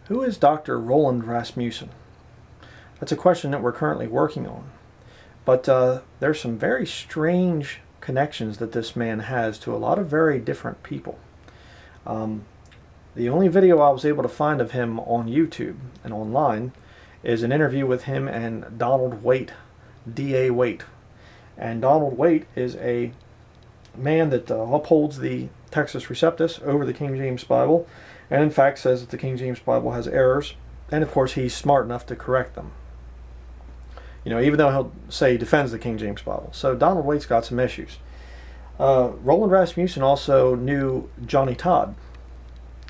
Who is Dr. Roland Rasmussen? That's a question that we're currently working on. But there's some very strange connections that this man has to a lot of very different people. The only video I was able to find of him on YouTube and online is an interview with him and Donald Waite, D.A. Waite. And Donald Waite is a man that upholds the Textus Receptus over the King James Bible, and in fact says that the King James Bible has errors, and of course he's smart enough to correct them. You know, even though he'll say he defends the King James Bible. So Donald Waite's got some issues. Roland Rasmussen also knew Johnny Todd.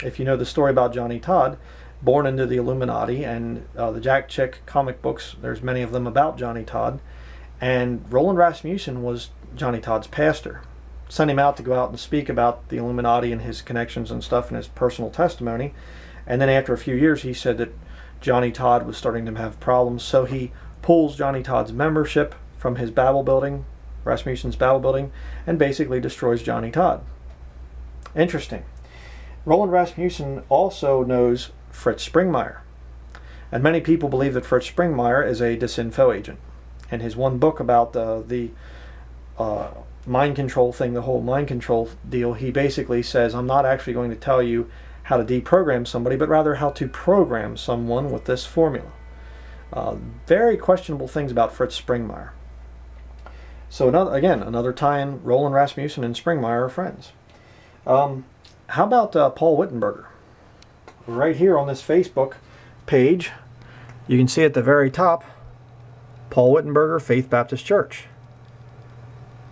If you know the story about Johnny Todd, born into the Illuminati, and the Jack Chick comic books, there's many of them about Johnny Todd, and Roland Rasmussen was Johnny Todd's pastor. Sent him out to go out and speak about the Illuminati and his connections and stuff and his personal testimony, and then after a few years he said that Johnny Todd was starting to have problems, so he pulls Johnny Todd's membership from his Babel building, Rasmussen's Babel building, and basically destroys Johnny Todd. Interesting. Roland Rasmussen also knows Fritz Springmeier, and many people believe that Fritz Springmeier is a disinfo agent. And his one book about the mind control thing, the whole mind control deal, he basically says, I'm not actually going to tell you how to deprogram somebody, but rather how to program someone with this formula. Very questionable things about Fritz Springmeier. So another tie-in, Roland Rasmussen and Springmeier are friends. How about Paul Wittenberger? Right here on this Facebook page, you can see at the very top, Paul Wittenberger, Faith Baptist Church.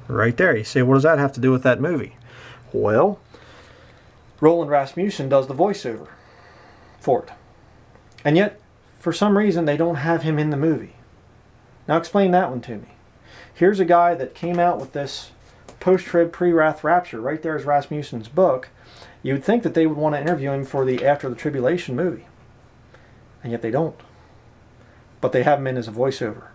Right there. You see, what does that have to do with that movie? Well, Roland Rasmussen does the voiceover for it. And yet, for some reason, they don't have him in the movie. Now explain that one to me. Here's a guy that came out with this post-trib, pre-wrath rapture. Right there is Rasmussen's book. You would think that they would want to interview him for the After the Tribulation movie. And yet they don't. But they have him in as a voiceover.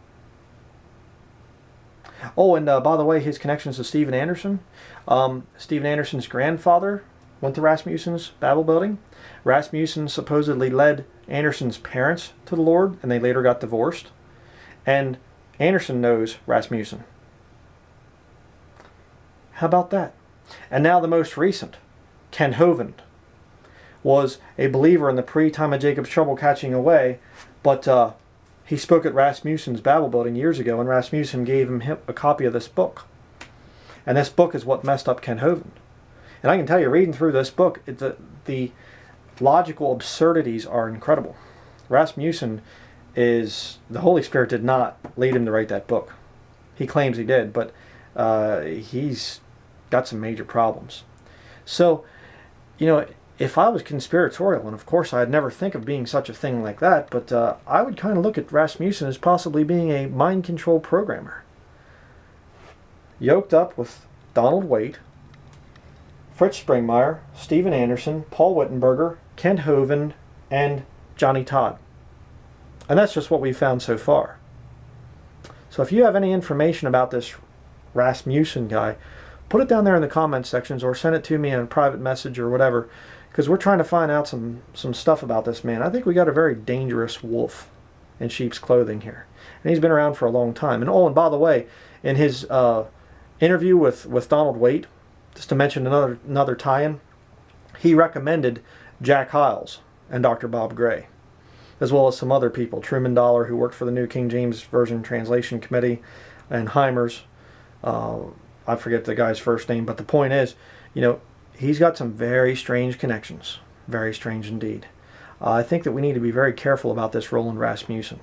Oh, and by the way, his connections to Steven Anderson. Steven Anderson's grandfather went to Rasmussen's Babel building. Rasmussen supposedly led Anderson's parents to the Lord, and they later got divorced. And Anderson knows Rasmussen. How about that? And now the most recent, Ken Hovind, was a believer in the pre-time of Jacob's trouble catching away, but he spoke at Rasmussen's Babel building years ago, and Rasmussen gave him a copy of this book. And this book is what messed up Ken Hovind. And I can tell you, reading through this book, the logical absurdities are incredible. Rasmussen the Holy Spirit did not lead him to write that book. He claims he did, but he's got some major problems. So, you know, if I was conspiratorial, and of course I'd never think of being such a thing like that, but I would kind of look at Rasmussen as possibly being a mind control programmer. Yoked up with Donald Waite, Fritz Springmeier, Steven Anderson, Paul Wittenberger, Ken Hovind, and Johnny Todd. And that's just what we've found so far. So if you have any information about this Rasmussen guy, put it down there in the comments sections or send it to me in a private message or whatever, because we're trying to find out some stuff about this man. I think we got a very dangerous wolf in sheep's clothing here. And he's been around for a long time. And oh, and by the way, in his interview with Donald Waite, just to mention another tie-in, he recommended Jack Hyles and Dr. Bob Gray, as well as some other people, Truman Dollar, who worked for the New King James Version Translation Committee, and Heimers. I forget the guy's first name, but the point is, you know, he's got some very strange connections. Very strange indeed. I think that we need to be very careful about this Roland Rasmussen.